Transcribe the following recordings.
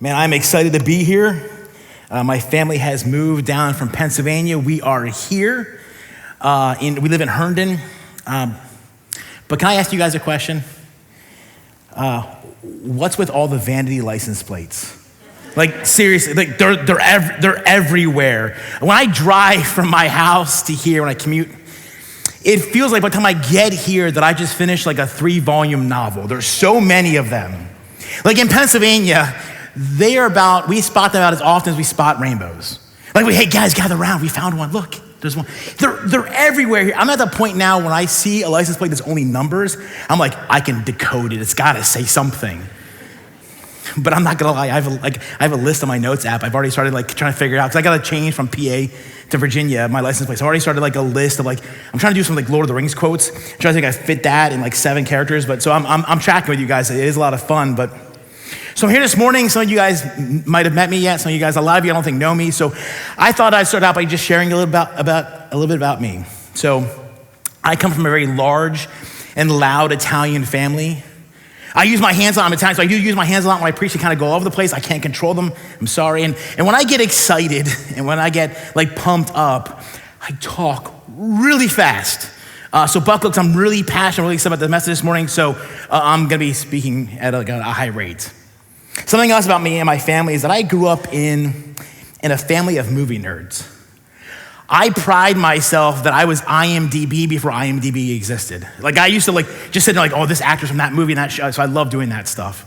Man, I'm excited to be here. My family has moved down from Pennsylvania. We are here. We live in Herndon. But can I ask you guys a question? What's with all the vanity license plates? Like seriously, like they're everywhere. When I drive from my house to here, when I commute, it feels like by the time I get here that I just finished like a 3-volume novel. There's so many of them. Like in Pennsylvania, we spot them out as often as we spot rainbows. Like, hey guys, gather around, we found one, look, there's one. They're everywhere here. I'm at the point now when I see a license plate that's only numbers, I'm like, I can decode it, it's gotta say something. But I'm not gonna lie, I have a list on my notes app. I've already started trying to figure it out, because I gotta change from PA to Virginia, my license plate. So I already started a list of I'm trying to do some Lord of the Rings quotes. I'm trying to think I fit that in 7 characters, but so I'm tracking with you guys. It is a lot of fun, but. So I'm here this morning. Some of you guys might have met me yet. Some of you guys, a lot of you I don't think know me. So I thought I'd start out by just sharing a little bit about me. So I come from a very large and loud Italian family. I use my hands a lot. I'm Italian, so I do use my hands a lot when I preach. They kind of go all over the place. I can't control them. I'm sorry. And when I get excited and when I get pumped up, I talk really fast. So buckle, I'm really passionate, really excited about the message this morning. So I'm going to be speaking at a high rate. Something else about me and my family is that I grew up in a family of movie nerds. I pride myself that I was IMDb before IMDb existed. I used to just sit there oh, this actor's from that movie and that show. So I love doing that stuff.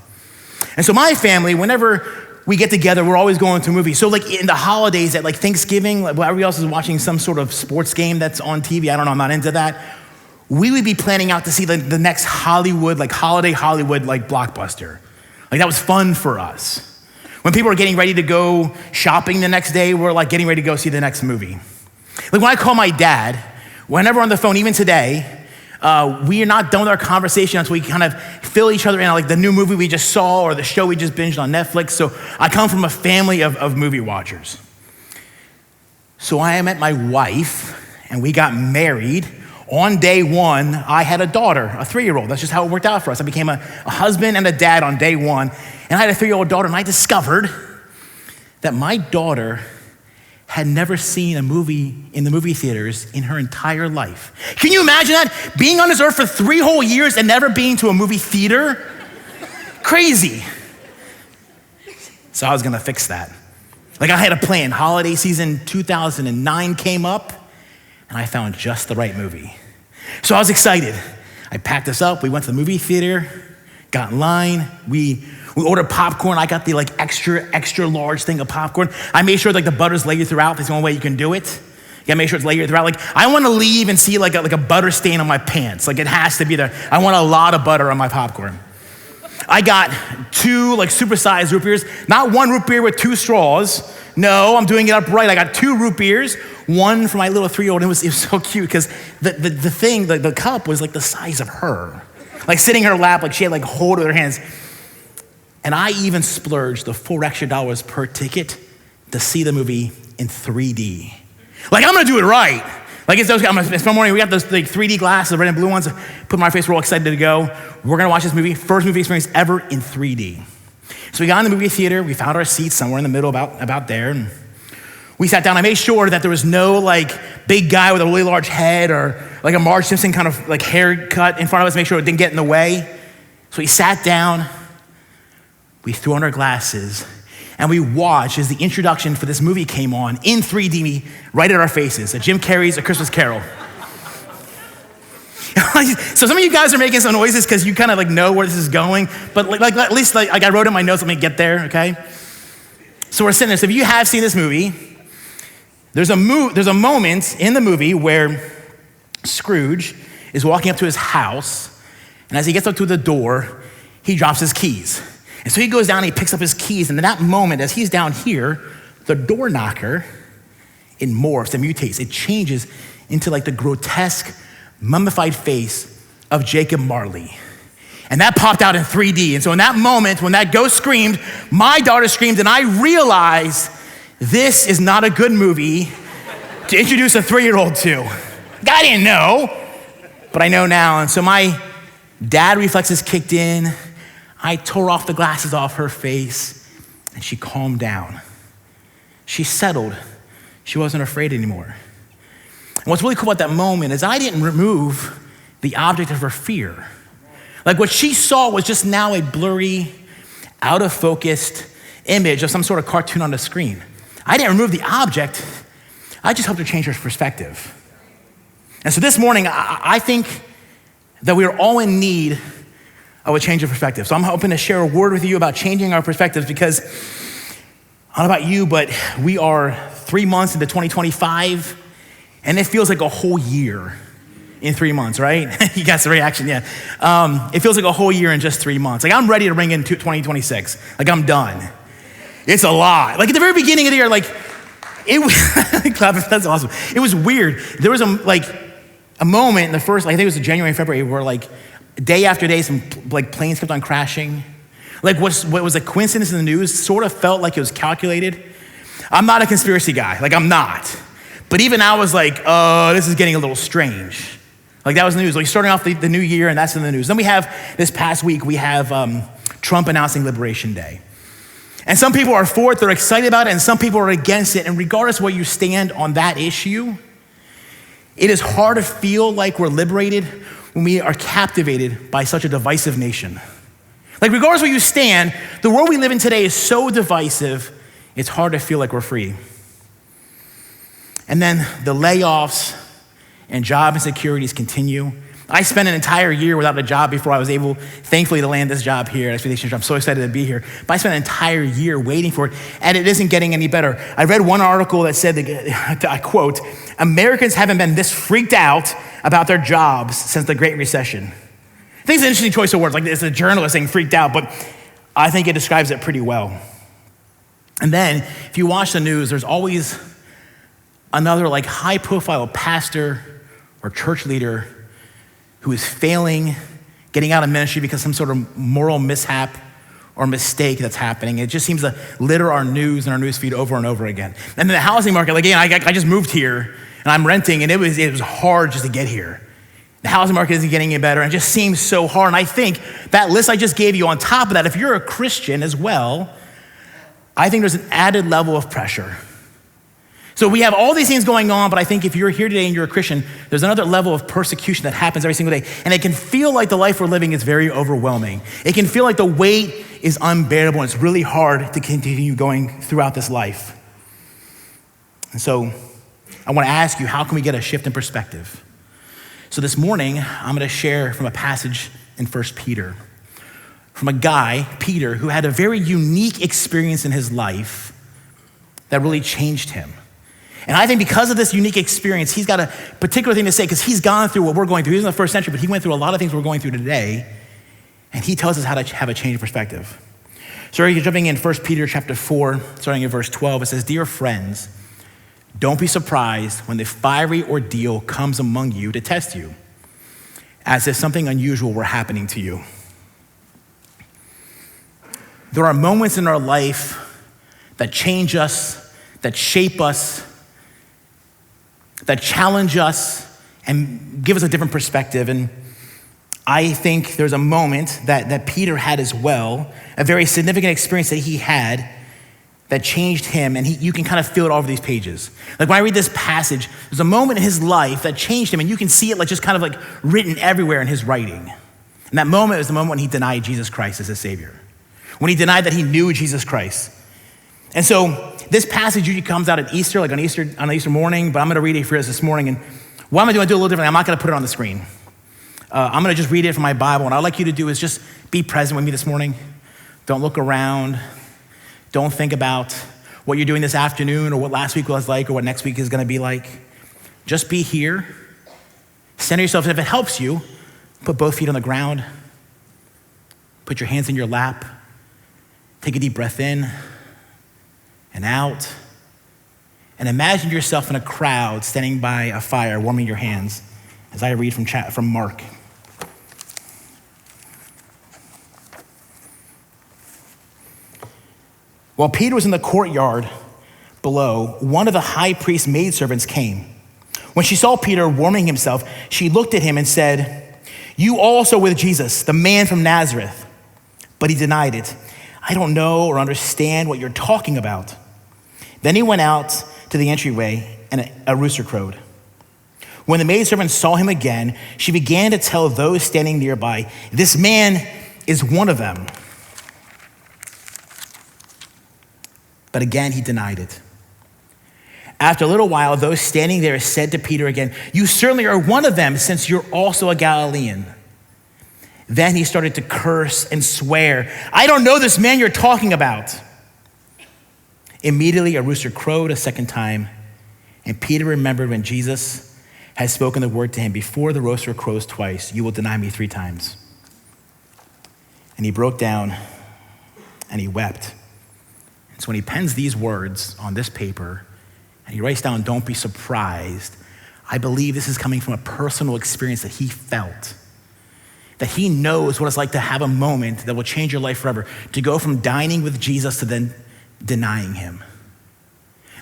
And so my family, whenever we get together, we're always going to a movie. So in the holidays at Thanksgiving, while everybody else is watching some sort of sports game that's on TV, I don't know, I'm not into that. We would be planning out to see the next Hollywood, holiday Hollywood blockbuster. That was fun for us. When people are getting ready to go shopping the next day, we're getting ready to go see the next movie. When I call my dad, whenever we're on the phone, even today, we are not done with our conversation until we kind of fill each other in the new movie we just saw or the show we just binged on Netflix. So I come from a family of movie watchers. So I met my wife and we got married. On day one, I had a daughter, a 3-year-old. That's just how it worked out for us. I became a husband and a dad on day one. And I had a 3-year-old daughter, and I discovered that my daughter had never seen a movie in the movie theaters in her entire life. Can you imagine that? Being on this earth for 3 whole years and never being to a movie theater? Crazy. So I was gonna fix that. I had a plan. Holiday season 2009 came up, and I found just the right movie. So I was excited. I packed us up. We went to the movie theater, got in line. We ordered popcorn. I got the extra large thing of popcorn. I made sure the butter's layered throughout. That's the only way you can do it. You gotta make sure it's layered throughout. I want to leave and see a butter stain on my pants. It has to be there. I want a lot of butter on my popcorn. I got 2 supersized root beers. Not 1 root beer with 2 straws. No, I'm doing it upright. I got 2 root beers, 1 for my little 3-year-old. It was so cute because the cup was the size of her. Sitting in her lap, she had hold of her hands. And I even splurged the $4 extra per ticket to see the movie in 3D. I'm gonna do it right. It's morning, we got those 3D glasses, the red and blue ones. Put my face, we're all excited to go. We're gonna watch this movie, first movie experience ever in 3D. So we got in the movie theater, we found our seats somewhere in the middle about there, and we sat down. I made sure that there was no big guy with a really large head or a Marge Simpson kind of haircut in front of us, make sure it didn't get in the way. So we sat down, we threw on our glasses, and we watched as the introduction for this movie came on in 3D right at our faces. Jim Carrey's A Christmas Carol. So some of you guys are making some noises because you kind of know where this is going, but at least I wrote in my notes, let me get there, okay? So we're sitting there. So if you have seen this movie, there's a moment in the movie where Scrooge is walking up to his house, and as he gets up to the door, he drops his keys. And so he goes down and he picks up his keys, and in that moment, as he's down here, the door knocker, it morphs, it mutates, it changes into the grotesque, mummified face of Jacob Marley. And that popped out in 3D. And so in that moment, when that ghost screamed, my daughter screamed, and I realized this is not a good movie to introduce a 3-year-old to. I didn't know, but I know now. And so my dad reflexes kicked in. I tore off the glasses off her face, and she calmed down. She settled. She wasn't afraid anymore. And what's really cool about that moment is I didn't remove the object of her fear. Like what she saw was just now a blurry, out of focused image of some sort of cartoon on the screen. I didn't remove the object. I just helped her change her perspective. And so this morning, I think that we are all in need of a change of perspective. So I'm hoping to share a word with you about changing our perspectives because I don't know about you, but we are 3 months into 2025 and it feels like a whole year in 3 months, right? You got the reaction, yeah. It feels like a whole year in just 3 months. Like I'm ready to ring in 2026. Like I'm done. It's a lot. Like at the very beginning of the year, like it was, that's awesome. It was weird. There was a moment in the first, like I think it was January and February where like day after day, some like planes kept on crashing. Like what was a coincidence in the news sort of felt like it was calculated. I'm not a conspiracy guy, like I'm not. But even I was like, oh, this is getting a little strange. Like that was the news, like starting off the new year and that's in the news. Then we have, this past week, we have Trump announcing Liberation Day. And some people are for it, they're excited about it, and some people are against it. And regardless of where you stand on that issue, it is hard to feel like we're liberated when we are captivated by such a divisive nation. Like regardless of where you stand, the world we live in today is so divisive, it's hard to feel like we're free. And then the layoffs and job insecurities continue. I spent an entire year without a job before I was able, thankfully, to land this job here at Expedition Church. I'm so excited to be here. But I spent an entire year waiting for it, and it isn't getting any better. I read one article that said, I quote, Americans haven't been this freaked out about their jobs since the Great Recession. I think it's an interesting choice of words. Like it's a journalist saying freaked out, but I think it describes it pretty well. And then if you watch the news, there's always another like high profile pastor or church leader who is failing, getting out of ministry because some sort of moral mishap or mistake that's happening. It just seems to litter our news and our news feed over and over again. And then the housing market, like again, I just moved here and I'm renting and it was hard just to get here. The housing market isn't getting any better and it just seems so hard. And I think that list I just gave you, on top of that, if you're a Christian as well, I think there's an added level of pressure. So we have all these things going on, but I think if you're here today and you're a Christian, there's another level of persecution that happens every single day. And it can feel like the life we're living is very overwhelming. It can feel like the weight is unbearable and it's really hard to continue going throughout this life. And so I want to ask you, how can we get a shift in perspective? So this morning, I'm going to share from a passage in 1 Peter, from a guy, Peter, who had a very unique experience in his life that really changed him. And I think because of this unique experience, he's got a particular thing to say because he's gone through what we're going through. He was in the first century, but he went through a lot of things we're going through today. And he tells us how to have a change of perspective. So you're jumping in 1 Peter chapter 4, starting in verse 12. It says, "Dear friends, don't be surprised when the fiery ordeal comes among you to test you, as if something unusual were happening to you." There are moments in our life that change us, that shape us, that challenge us and give us a different perspective. And I think there's a moment that Peter had as well, a very significant experience that he had that changed him, and you can kind of feel it all over these pages. Like when I read this passage, there's a moment in his life that changed him, and you can see it like just kind of like written everywhere in his writing. And that moment was the moment when he denied Jesus Christ as his Savior, when he denied that he knew Jesus Christ. And so this passage usually comes out at Easter, like on Easter morning, but I'm gonna read it for us this morning. And what I'm gonna do a little differently. I'm not gonna put it on the screen. I'm gonna just read it from my Bible. And what I'd like you to do is just be present with me this morning. Don't look around. Don't think about what you're doing this afternoon or what last week was like or what next week is gonna be like. Just be here. Center yourself. If it helps you, put both feet on the ground. Put your hands in your lap. Take a deep breath in and out. And imagine yourself in a crowd standing by a fire, warming your hands, as I read from Mark. While Peter was in the courtyard below, one of the high priest's maidservants came. When she saw Peter warming himself, she looked at him and said, "You also with Jesus, the man from Nazareth." But he denied it. I don't know or understand what you're talking about." Then he went out to the entryway, and a rooster crowed. When the maidservant saw him again, she began to tell those standing nearby, "This man is one of them." But again, he denied it. After a little while, those standing there said to Peter again, "You certainly are one of them, since you're also a Galilean." Then he started to curse and swear, "I don't know this man you're talking about." Immediately, a rooster crowed a second time, and Peter remembered when Jesus had spoken the word to him, "Before the rooster crows twice, you will deny me 3 times." And he broke down and he wept. And so when he pens these words on this paper, and he writes down, "Don't be surprised," I believe this is coming from a personal experience that he felt. That he knows what it's like to have a moment that will change your life forever, to go from dining with Jesus to then denying him.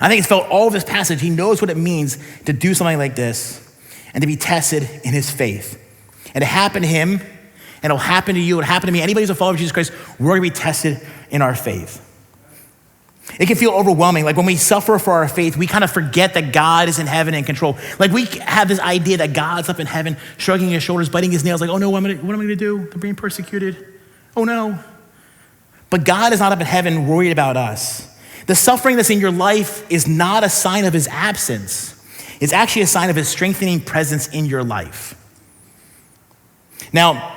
I think it's felt all of this passage. He knows what it means to do something like this and to be tested in his faith. And it happened to him, and it'll happen to you, it'll happen to me. Anybody who's a follower of Jesus Christ, we're gonna be tested in our faith. It can feel overwhelming. Like when we suffer for our faith, we kind of forget that God is in heaven in control. Like we have this idea that God's up in heaven, shrugging his shoulders, biting his nails, like, "Oh no, what am I gonna do? I'm being persecuted. Oh no." But God is not up in heaven worried about us. The suffering that's in your life is not a sign of his absence. It's actually a sign of his strengthening presence in your life. Now,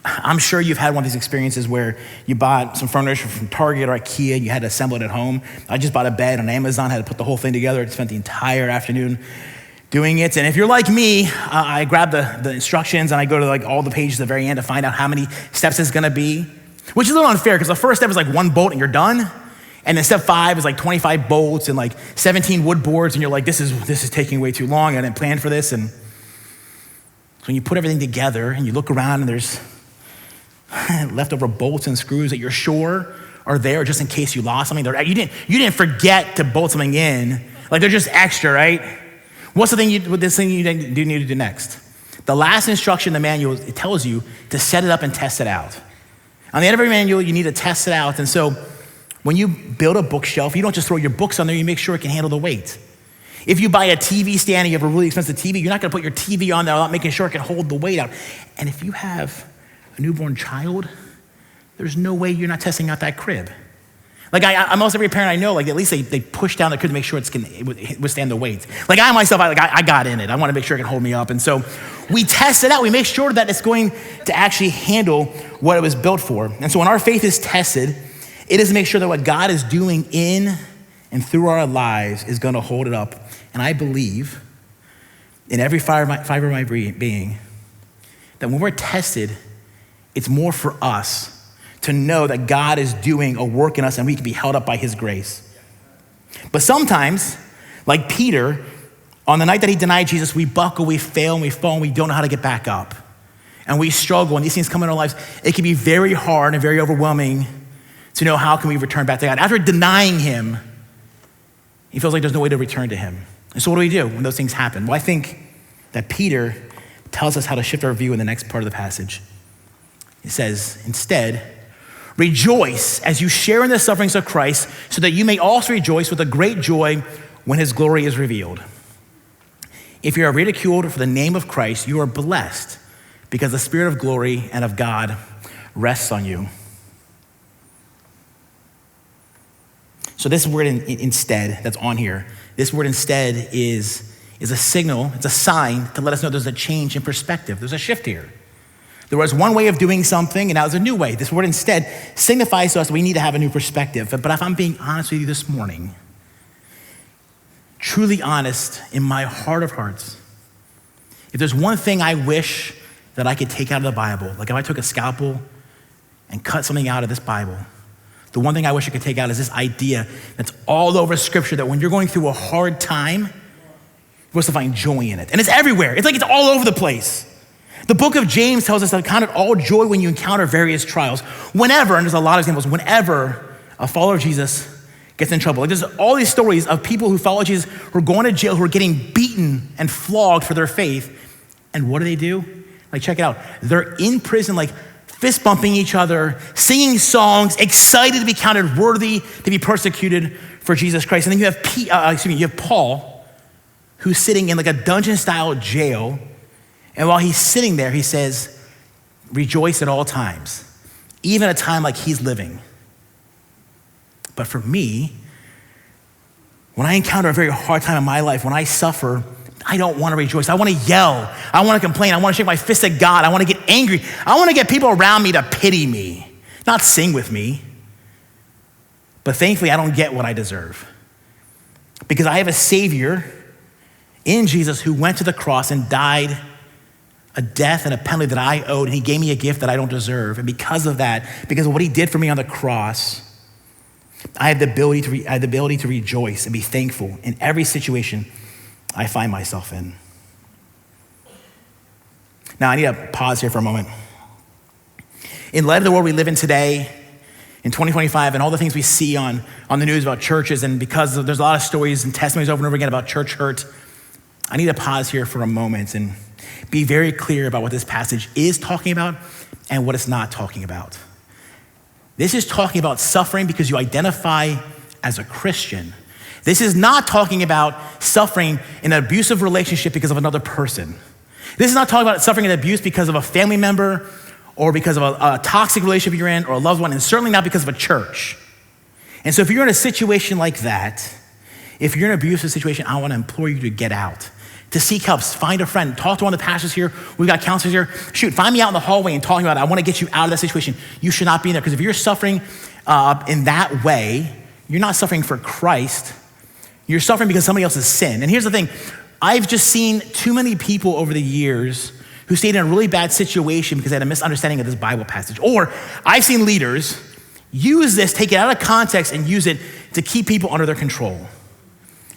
I'm sure you've had one of these experiences where you bought some furniture from Target or IKEA and you had to assemble it at home. I just bought a bed on Amazon, had to put the whole thing together. I spent the entire afternoon doing it. And if you're like me, I grab the instructions and I go to like all the pages at the very end to find out how many steps it's gonna be, which is a little unfair because the first step is like 1 bolt and you're done. And then step 5 is like 25 bolts and like 17 wood boards. And you're like, this is taking way too long. I didn't plan for this. And so when you put everything together and you look around and there's leftover bolts and screws that you're sure are there just in case you lost something. You didn't forget to bolt something in. Like they're just extra, right? What's the thing you need to do next? The last instruction in the manual, it tells you to set it up and test it out. On the end of every manual, you need to test it out. And so when you build a bookshelf, you don't just throw your books on there, you make sure it can handle the weight. If you buy a TV stand and you have a really expensive TV, you're not gonna put your TV on there without making sure it can hold the weight out. And if you have a newborn child, there's no way you're not testing out that crib. Like almost every parent I know, like at least they push down the crib to make sure it can withstand the weight. Like I myself, I got in it. I wanna make sure it can hold me up. And so we test it out. We make sure that it's going to actually handle what it was built for. And so when our faith is tested, it is to make sure that what God is doing in and through our lives is gonna hold it up. And I believe in every fiber of my being that when we're tested, it's more for us to know that God is doing a work in us and we can be held up by his grace. But sometimes, like Peter, on the night that he denied Jesus, we buckle, we fail, and we fall, and we don't know how to get back up. And we struggle, and these things come in our lives. It can be very hard and very overwhelming to know how can we return back to God. After denying him, he feels like there's no way to return to him. And so what do we do when those things happen? Well, I think that Peter tells us how to shift our view in the next part of the passage. It says, instead, rejoice as you share in the sufferings of Christ, so that you may also rejoice with a great joy when his glory is revealed. If you are ridiculed for the name of Christ, you are blessed because the Spirit of glory and of God rests on you. So this word instead that's on here, this word instead is a signal, it's a sign to let us know there's a change in perspective. There's a shift here. There was one way of doing something and now there's a new way. This word instead signifies to us that we need to have a new perspective. But if I'm being honest with you this morning, truly honest in my heart of hearts, if there's one thing I wish that I could take out of the Bible, like if I took a scalpel and cut something out of this Bible, the one thing I wish I could take out is this idea that's all over Scripture that when you're going through a hard time, you're supposed to find joy in it. And it's everywhere. It's like it's all over the place. The book of James tells us to count it all joy when you encounter various trials. Whenever, and there's a lot of examples, whenever a follower of Jesus gets in trouble. Like there's all these stories of people who follow Jesus who are going to jail, who are getting beaten and flogged for their faith. And what do? Like check it out. They're in prison like fist bumping each other, singing songs, excited to be counted worthy to be persecuted for Jesus Christ. And then you have Paul, who's sitting in like a dungeon-style jail. And while he's sitting there, he says, rejoice at all times, even a time like he's living. But for me, when I encounter a very hard time in my life, when I suffer, I don't want to rejoice. I want to yell. I want to complain. I want to shake my fist at God. I want to get angry. I want to get people around me to pity me, not sing with me. But thankfully, I don't get what I deserve because I have a Savior in Jesus who went to the cross and died a death and a penalty that I owed, and he gave me a gift that I don't deserve. And because of that, because of what he did for me on the cross, I have the ability to rejoice and be thankful in every situation I find myself in. Now, I need to pause here for a moment. In light of the world we live in today, in 2025, and all the things we see on the news about churches, and because there's a lot of stories and testimonies over and over again about church hurt, I need to pause here for a moment and be very clear about what this passage is talking about and what it's not talking about. This is talking about suffering because you identify as a Christian. This is not talking about suffering in an abusive relationship because of another person. This is not talking about suffering and abuse because of a family member or because of a toxic relationship you're in or a loved one, and certainly not because of a church. And so if you're in a situation like that, if you're in an abusive situation, I want to implore you to get out, to seek help, find a friend, talk to one of the pastors here. We've got counselors here. Shoot, find me out in the hallway and talking about it. I want to get you out of that situation. You should not be in there, because if you're suffering in that way, you're not suffering for Christ. You're suffering because somebody else's sin. And here's the thing. I've just seen too many people over the years who stayed in a really bad situation because they had a misunderstanding of this Bible passage. Or I've seen leaders use this, take it out of context, and use it to keep people under their control.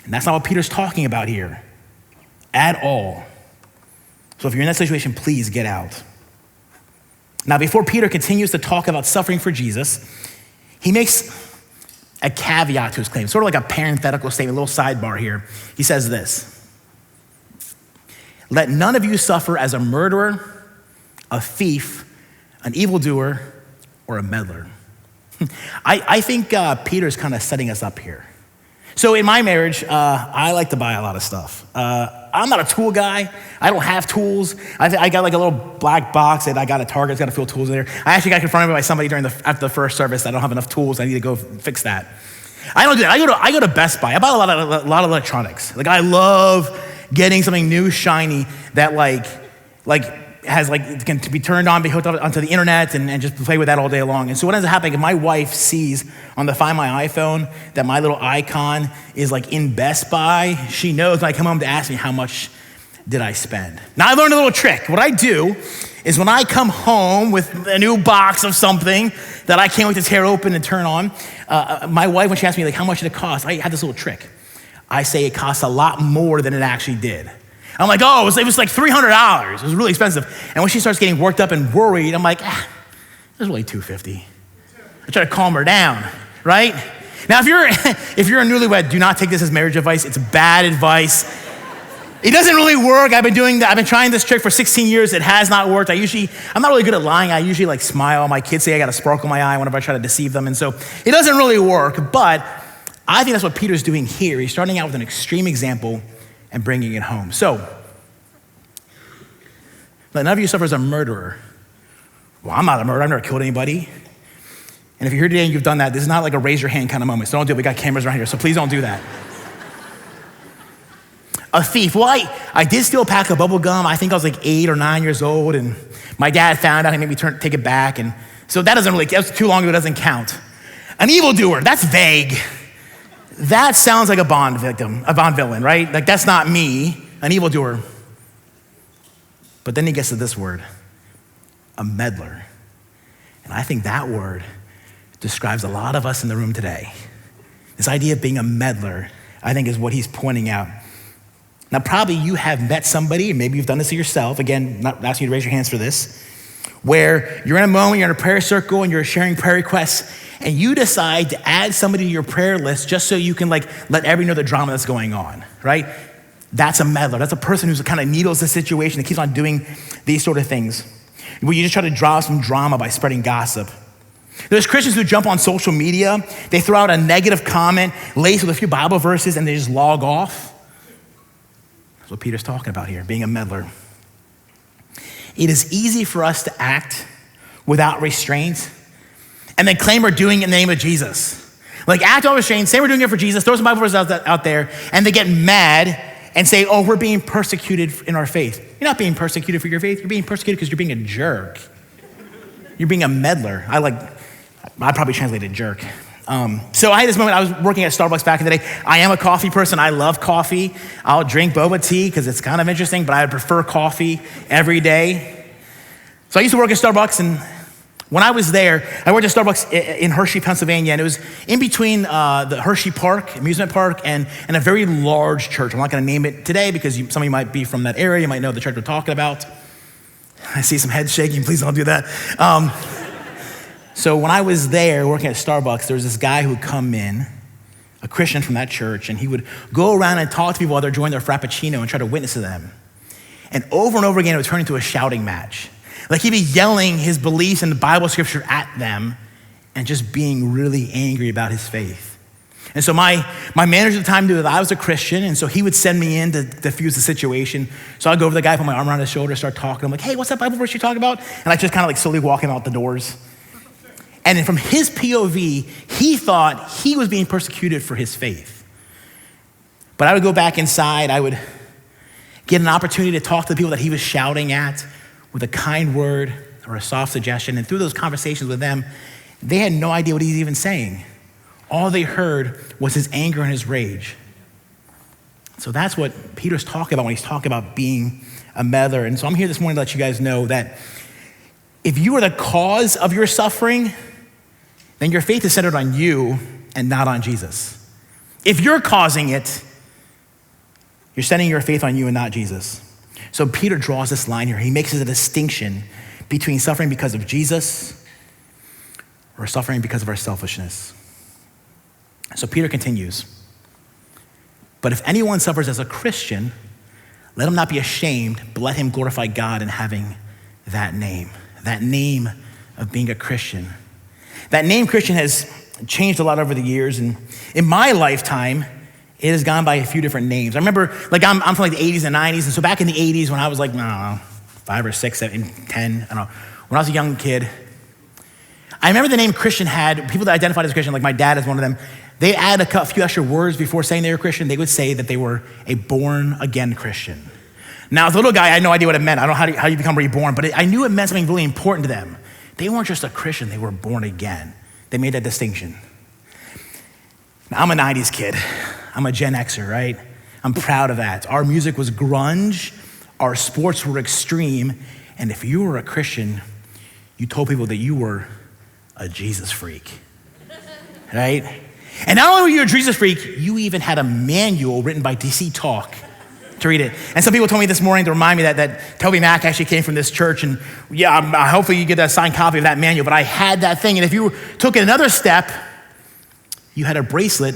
And that's not what Peter's talking about here at all. So if you're in that situation, please get out. Now, before Peter continues to talk about suffering for Jesus, he makes a caveat to his claim, sort of like a parenthetical statement, a little sidebar here. He says this: let none of you suffer as a murderer, a thief, an evildoer, or a meddler. I think Peter's kind of setting us up here. So in my marriage, I like to buy a lot of stuff. I'm not a tool guy. I don't have tools. I got like a little black box that I got at Target. It's got a few tools in there. I actually got confronted by somebody after the first service that I don't have enough tools. I need to go fix that. I don't do that. I go to Best Buy. I buy a lot of electronics. Like, I love getting something new, shiny, that can be turned on, be hooked up onto the internet, and just play with that all day long. And so what ends up happening, if my wife sees on the Find My iPhone that my little icon is like in Best Buy, she knows when I come home to ask me how much did I spend. Now, I learned a little trick. What I do is when I come home with a new box of something that I can't wait to tear open and turn on, my wife, when she asks me like how much did it cost, I have this little trick. I say it costs a lot more than it actually did. I'm like, oh, it was like $300. It was really expensive. And when she starts getting worked up and worried, I'm like, it was only $250. I try to calm her down, right? Now, if you're a newlywed, do not take this as marriage advice. It's bad advice. It doesn't really work. I've been trying this trick for 16 years. It has not worked. I'm not really good at lying. I usually like smile. My kids say I got a sparkle in my eye whenever I try to deceive them. And so it doesn't really work. But I think that's what Peter's doing here. He's starting out with an extreme example and bringing it home. So, let none of you suffer as a murderer. Well, I'm not a murderer. I've never killed anybody. And if you're here today and you've done that, this is not like a raise your hand kind of moment. So don't do it. We got cameras around here, so please don't do that. A thief. Well, I did steal a pack of bubble gum. I think I was like 8 or 9 years old, and my dad found out. He made me take it back. And so that was too long ago. It doesn't count. An evildoer. That's vague. That sounds like a Bond villain, right? Like, that's not me, an evildoer. But then he gets to this word, a meddler. And I think that word describes a lot of us in the room today. This idea of being a meddler, I think, is what he's pointing out. Now, probably you have met somebody, and maybe you've done this to yourself. Again, not asking you to raise your hands for this, where you're in a moment, you're in a prayer circle, and you're sharing prayer requests, and you decide to add somebody to your prayer list just so you can let everybody know the drama that's going on, right? That's a meddler. That's a person who's kind of needles the situation, that keeps on doing these sort of things. where you just try to draw some drama by spreading gossip. There's Christians who jump on social media, they throw out a negative comment laced with a few Bible verses and they just log off. That's what Peter's talking about here, being a meddler. It is easy for us to act without restraint and then claim we're doing it in the name of Jesus. Like act without restraint, say we're doing it for Jesus, throw some Bible verses out there, and they get mad and say, oh, we're being persecuted in our faith. You're not being persecuted for your faith. You're being persecuted because you're being a jerk. You're being a meddler. I probably translated jerk. So I had this moment, I was working at Starbucks back in the day. I am a coffee person. I love coffee. I'll drink boba tea because it's kind of interesting, but I prefer coffee every day. So I used to work at Starbucks, and when I was there, I worked at Starbucks in Hershey, Pennsylvania, and it was in between the Hershey Park, amusement park, and a very large church. I'm not gonna name it today because some of you might be from that area. You might know the church we're talking about. I see some heads shaking, please don't do that. So when I was there working at Starbucks, there was this guy who would come in, a Christian from that church, and he would go around and talk to people while they're enjoying their Frappuccino and try to witness to them. And over again, it would turn into a shouting match. Like he'd be yelling his beliefs in the Bible scripture at them and just being really angry about his faith. And so my manager at the time knew that I was a Christian, and so he would send me in to diffuse the situation. So I'd go over to the guy, put my arm around his shoulder, start talking. I'm like, hey, what's that Bible verse you're talking about? And I just kind of like slowly walk him out the doors. And then from his POV, he thought he was being persecuted for his faith. But I would go back inside, I would get an opportunity to talk to the people that he was shouting at with a kind word or a soft suggestion. And through those conversations with them, they had no idea what he's even saying. All they heard was his anger and his rage. So that's what Peter's talking about when he's talking about being a meddler. And so I'm here this morning to let you guys know that if you are the cause of your suffering, then your faith is centered on you and not on Jesus. If you're causing it, you're setting your faith on you and not Jesus. So Peter draws this line here. He makes a distinction between suffering because of Jesus or suffering because of our selfishness. So Peter continues, but if anyone suffers as a Christian, let him not be ashamed, but let him glorify God in having that name of being a Christian. That name Christian has changed a lot over the years, and in my lifetime, it has gone by a few different names. I remember, like I'm from like the 80s and 90s, and so back in the 80s when I was like, I don't know, 5 or 6, 7, 10, I don't know, when I was a young kid, I remember the name Christian had, people that identified as Christian, like my dad is one of them, they add a few extra words before saying they were Christian. They would say that they were a born-again Christian. Now, as a little guy, I had no idea what it meant. I don't know how you become reborn, but I knew it meant something really important to them. They weren't just a Christian, they were born again. They made that distinction. Now, I'm a 90s kid. I'm a Gen Xer, right? I'm proud of that. Our music was grunge, our sports were extreme, and if you were a Christian, you told people that you were a Jesus freak, right? And not only were you a Jesus freak, you even had a manual written by DC Talk to read it. And some people told me this morning to remind me that Toby Mack actually came from this church, and yeah, hopefully you get a signed copy of that manual, but I had that thing, and if you took it another step, you had a bracelet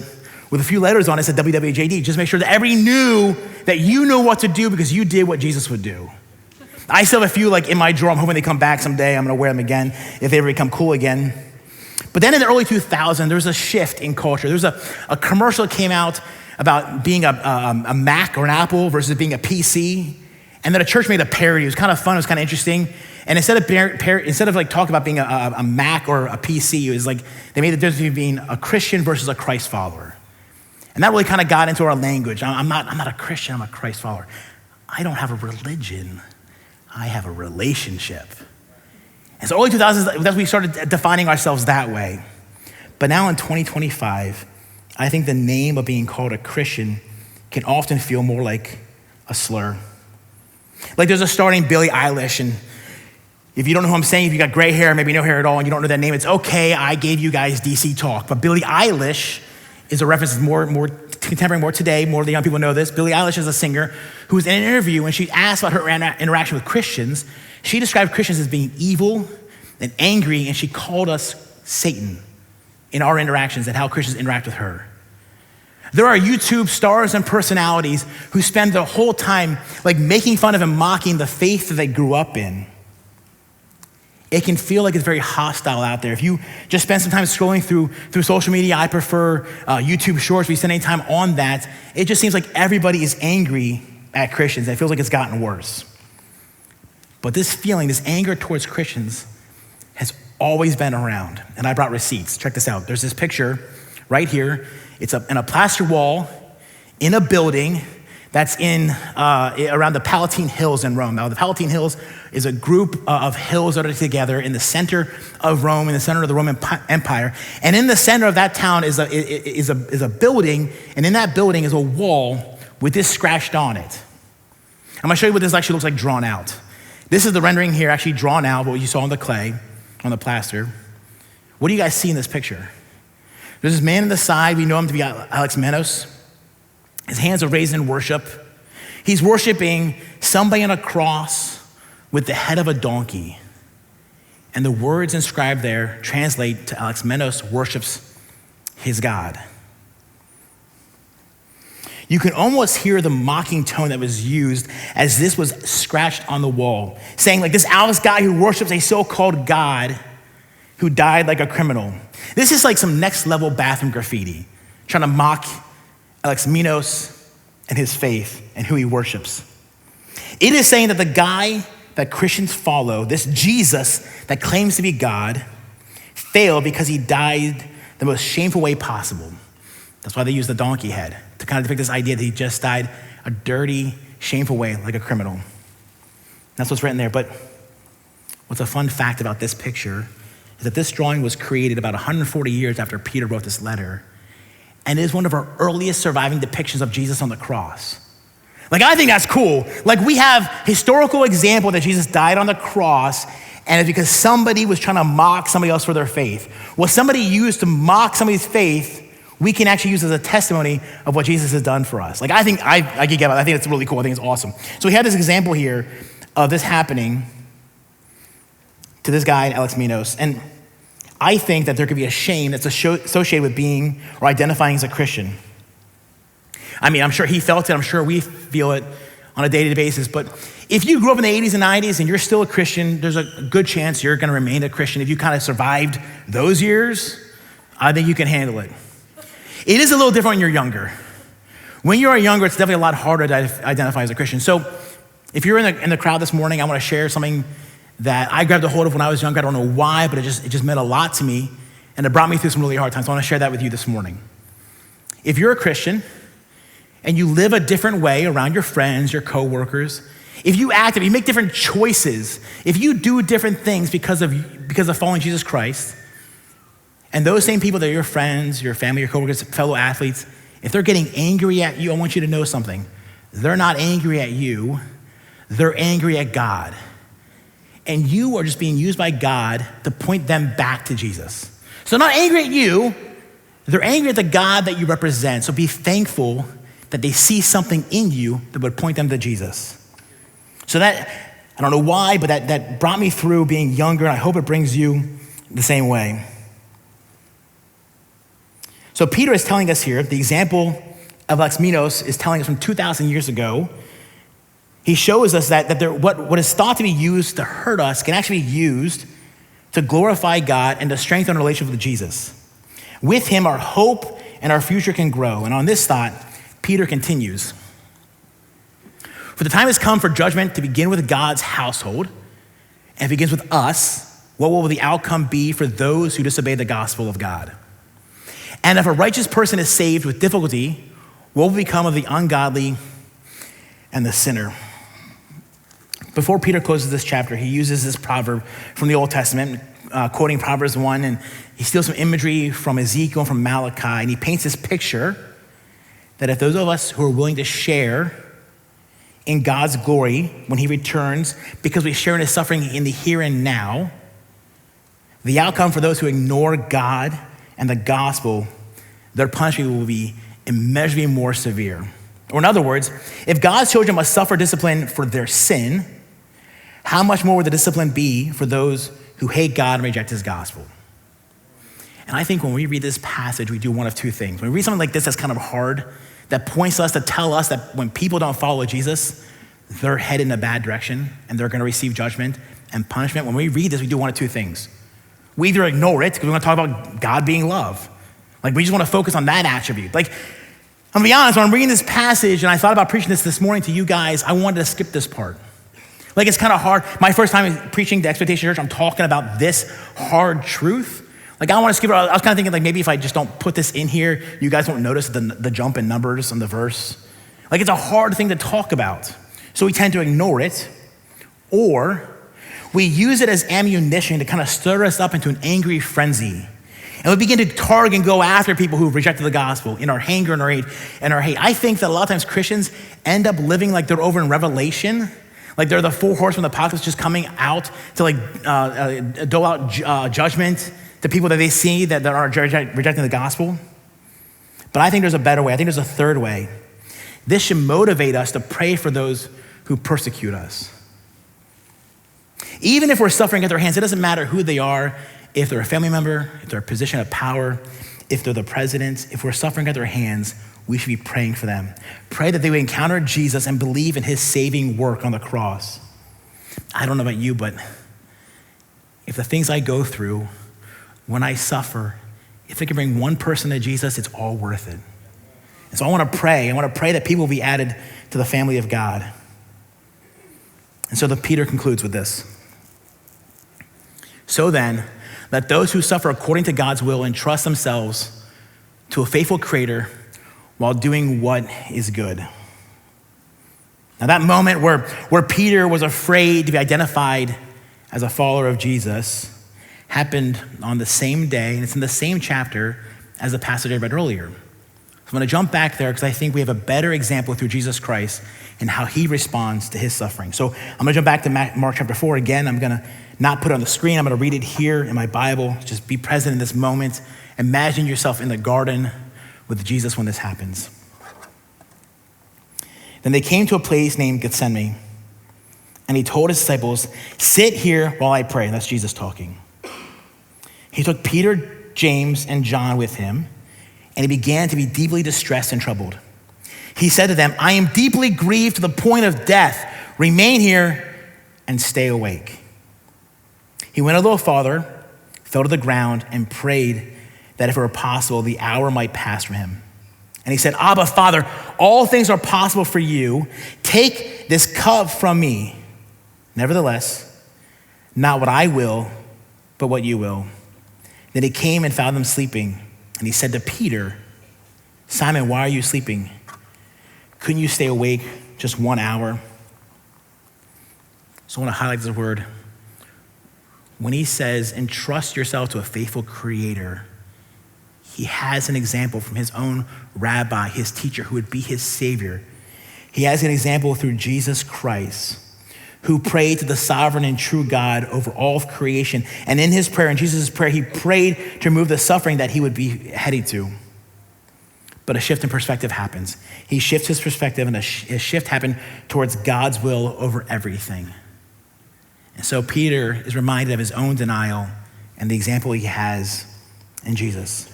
with a few letters on it that said WWJD. Just make sure that everybody knew that you knew what to do because you did what Jesus would do. I still have a few like in my drawer. I'm hoping they come back someday. I'm gonna wear them again if they ever become cool again. But then in the early 2000s, there was a shift in culture. There was a commercial that came out about being a Mac or an Apple versus being a PC. And then a church made a parody. It was kind of fun, it was kind of interesting. And instead of like talking about being a Mac or a PC, it was like they made the difference between being a Christian versus a Christ follower. And that really kind of got into our language. I'm not a Christian, I'm a Christ follower. I don't have a religion, I have a relationship. And so early 2000s, that's when we started defining ourselves that way. But now in 2025, I think the name of being called a Christian can often feel more like a slur. Like there's a star named Billie Eilish, and if you don't know who I'm saying, if you got gray hair, maybe no hair at all, and you don't know that name, it's okay, I gave you guys DC Talk. But Billie Eilish is a reference more contemporary, more today, more of the young people know this. Billie Eilish is a singer who was in an interview when she asked about her interaction with Christians. She described Christians as being evil and angry, and she called us Satan in our interactions and how Christians interact with her. There are YouTube stars and personalities who spend the whole time like making fun of and mocking the faith that they grew up in. it can feel like it's very hostile out there. If you just spend some time scrolling through social media, I prefer YouTube Shorts. We spend any time on that. It just seems like everybody is angry at Christians. It feels like it's gotten worse. But this feeling, this anger towards Christians has always been around. And I brought receipts. Check this out. There's this picture right here. It's in a plaster wall in a building that's in around the Palatine Hills in Rome. Now, the Palatine Hills is a group of hills that are together in the center of Rome, in the center of the Roman Empire. And in the center of that town is a building, and in that building is a wall with this scratched on it. I'm gonna show you what this actually looks like drawn out. This is the rendering here, actually drawn out, what you saw on the clay, on the plaster. What do you guys see in this picture? There's this man on the side. We know him to be Alexmenos. His hands are raised in worship. He's worshiping somebody on a cross with the head of a donkey. And the words inscribed there translate to Alexmenos worships his God. You can almost hear the mocking tone that was used as this was scratched on the wall, saying like, this Alex guy who worships a so-called God who died like a criminal. This is like some next level bathroom graffiti, trying to mock Alexmenos and his faith and who he worships. It is saying that the guy that Christians follow, this Jesus that claims to be God, failed because he died the most shameful way possible. That's why they use the donkey head, to kind of depict this idea that he just died a dirty, shameful way, like a criminal. That's what's written there. But what's a fun fact about this picture is that this drawing was created about 140 years after Peter wrote this letter. And it is one of our earliest surviving depictions of Jesus on the cross. Like, I think that's cool. Like, we have historical example that Jesus died on the cross, and it's because somebody was trying to mock somebody else for their faith. What somebody used to mock somebody's faith, we can actually use as a testimony of what Jesus has done for us. Like, I think I can get it. I think it's really cool. I think it's awesome. So we have this example here of this happening to this guy, Alexmenos, and I think that there could be a shame that's associated with being or identifying as a Christian. I mean, I'm sure he felt it. I'm sure we feel it on a day-to-day basis. But if you grew up in the 80s and 90s and you're still a Christian, there's a good chance you're going to remain a Christian. If you kind of survived those years, I think you can handle it. It is a little different when you're younger. When you are younger, it's definitely a lot harder to identify as a Christian. So if you're in the crowd this morning, I want to share something that I grabbed a hold of when I was younger. I don't know why, but it just meant a lot to me, and it brought me through some really hard times. So I want to share that with you this morning. If you're a Christian and you live a different way around your friends, your coworkers, if you make different choices, if you do different things because of following Jesus Christ, and those same people that are your friends, your family, your coworkers, fellow athletes, if they're getting angry at you, I want you to know something. They're not angry at you, they're angry at God. And you are just being used by God to point them back to Jesus. So not angry at you, they're angry at the God that you represent. So be thankful that they see something in you that would point them to Jesus. So that, I don't know why, but that brought me through being younger, and I hope it brings you the same way. So Peter is telling us here, the example of Alexmenos is telling us from 2,000 years ago. He shows us that what is thought to be used to hurt us can actually be used to glorify God and to strengthen our relationship with Jesus. With him, our hope and our future can grow. And on this thought, Peter continues. For the time has come for judgment to begin with God's household, and it begins with us. What will the outcome be for those who disobey the gospel of God? And if a righteous person is saved with difficulty, what will become of the ungodly and the sinner? Before Peter closes this chapter, he uses this proverb from the Old Testament, quoting Proverbs 1, and he steals some imagery from Ezekiel and from Malachi, and he paints this picture that if those of us who are willing to share in God's glory when he returns, because we share in his suffering in the here and now, the outcome for those who ignore God and the gospel, their punishment will be immeasurably more severe. Or in other words, if God's children must suffer discipline for their sin, how much more would the discipline be for those who hate God and reject his gospel? And I think when we read this passage, we do one of two things. When we read something like this that's kind of hard, that points us to tell us that when people don't follow Jesus, they're headed in a bad direction and they're going to receive judgment. and punishment, when we read this, we do one of two things. We either ignore it because we want to talk about God being love. Like we just want to focus on that attribute. Like, I'm gonna be honest, when I'm reading this passage and I thought about preaching this morning to you guys, I wanted to skip this part. Like it's kind of hard. My first time preaching to Expectation Church, I'm talking about this hard truth. Like I want to skip it. I was kind of thinking like maybe if I just don't put this in here, you guys won't notice the jump in numbers on the verse. Like it's a hard thing to talk about. So we tend to ignore it, or we use it as ammunition to kind of stir us up into an angry frenzy. And we begin to target and go after people who've rejected the gospel in our anger and our hate. I think that a lot of times Christians end up living like they're over in Revelation, like they're the four horsemen of the apocalypse just coming out to like dole out judgment to people that they see that are rejecting the gospel. But I think there's a better way. I think there's a third way. This should motivate us to pray for those who persecute us. Even if we're suffering at their hands, it doesn't matter who they are, if they're a family member, if they're a position of power, if they're the president, if we're suffering at their hands, we should be praying for them. Pray that they would encounter Jesus and believe in his saving work on the cross. I don't know about you, but if the things I go through, when I suffer, if it can bring one person to Jesus, it's all worth it. And so I want to pray. I want to pray that people will be added to the family of God. And so Peter concludes with this. So then, let those who suffer according to God's will entrust themselves to a faithful Creator while doing what is good. Now that moment where Peter was afraid to be identified as a follower of Jesus happened on the same day, and it's in the same chapter as the passage I read earlier. So I'm gonna jump back there because I think we have a better example through Jesus Christ and how he responds to his suffering. So I'm gonna jump back to Mark chapter 4 again. I'm gonna not put it on the screen. I'm gonna read it here in my Bible. Just be present in this moment. Imagine yourself in the garden with Jesus when this happens. Then they came to a place named Gethsemane, and he told his disciples, "Sit here while I pray." That's Jesus talking. He took Peter, James, and John with him, and he began to be deeply distressed and troubled. He said to them, "I am deeply grieved to the point of death. Remain here and stay awake." He went a little farther, fell to the ground, and prayed that if it were possible, the hour might pass from him. And he said, "Abba, Father, all things are possible for you. Take this cup from me. Nevertheless, not what I will, but what you will." Then he came and found them sleeping. And he said to Peter, "Simon, why are you sleeping? Couldn't you stay awake just 1 hour?" So I want to highlight this word. When he says, entrust yourself to a faithful Creator, he has an example from his own rabbi, his teacher, who would be his Savior. He has an example through Jesus Christ, who prayed to the sovereign and true God over all of creation. And in his prayer, in Jesus' prayer, he prayed to remove the suffering that he would be heading to. But a shift in perspective happens. He shifts his perspective, and a shift happened towards God's will over everything. And so Peter is reminded of his own denial and the example he has in Jesus.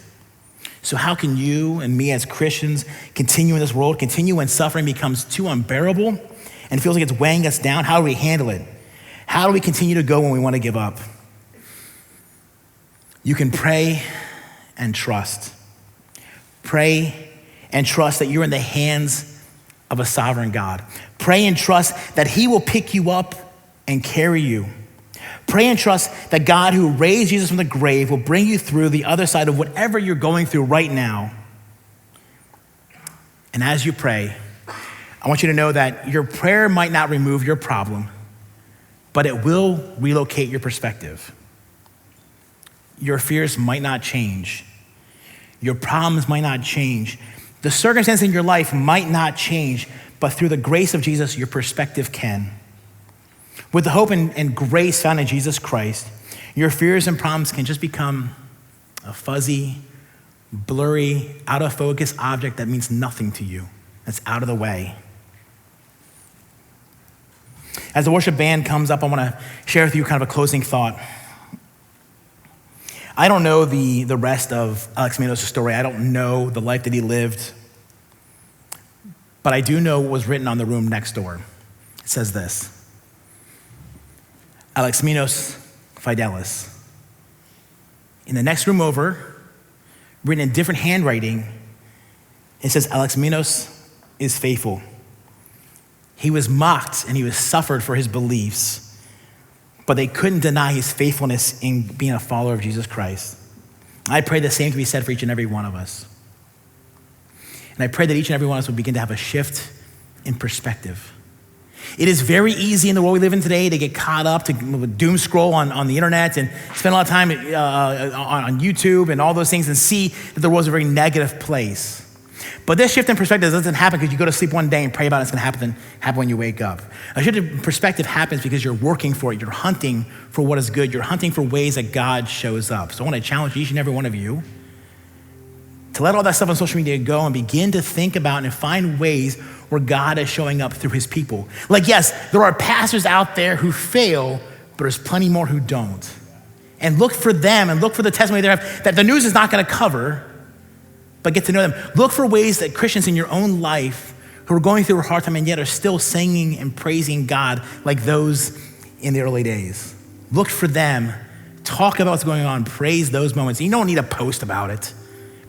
So how can you and me as Christians continue in this world, continue when suffering becomes too unbearable and feels like it's weighing us down? How do we handle it? How do we continue to go when we want to give up? You can pray and trust. Pray and trust that you're in the hands of a sovereign God. Pray and trust that he will pick you up and carry you. Pray and trust that God who raised Jesus from the grave will bring you through the other side of whatever you're going through right now. And as you pray, I want you to know that your prayer might not remove your problem, but it will relocate your perspective. Your fears might not change. Your problems might not change. The circumstances in your life might not change, but through the grace of Jesus, your perspective can. With the hope and grace found in Jesus Christ, your fears and problems can just become a fuzzy, blurry, out of focus object that means nothing to you, that's out of the way. As the worship band comes up, I want to share with you kind of a closing thought. I don't know the rest of Alex Manos' story. I don't know the life that he lived, but I do know what was written on the room next door. It says this: Alexmenos Fidelis. In the next room over, written in different handwriting, it says Alexmenos is faithful. He was mocked and he was suffered for his beliefs, but they couldn't deny his faithfulness in being a follower of Jesus Christ. I pray the same to be said for each and every one of us. And I pray that each and every one of us will begin to have a shift in perspective. It is very easy in the world we live in today to get caught up, to doom scroll on the internet and spend a lot of time on YouTube and all those things and see that the world's a very negative place. But this shift in perspective doesn't happen because you go to sleep one day and pray about it. It's going to happen when you wake up. A shift in perspective happens because you're working for it. You're hunting for what is good. You're hunting for ways that God shows up. So I want to challenge each and every one of you to let all that stuff on social media go and begin to think about and find ways where God is showing up through his people. Like, yes, there are pastors out there who fail, but there's plenty more who don't. And look for them and look for the testimony they have that the news is not going to cover, but get to know them. Look for ways that Christians in your own life who are going through a hard time and yet are still singing and praising God like those in the early days. Look for them. Talk about what's going on. Praise those moments. You don't need a post about it.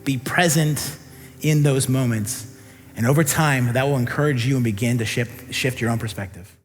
Be present in those moments. And over time, that will encourage you and begin to shift your own perspective.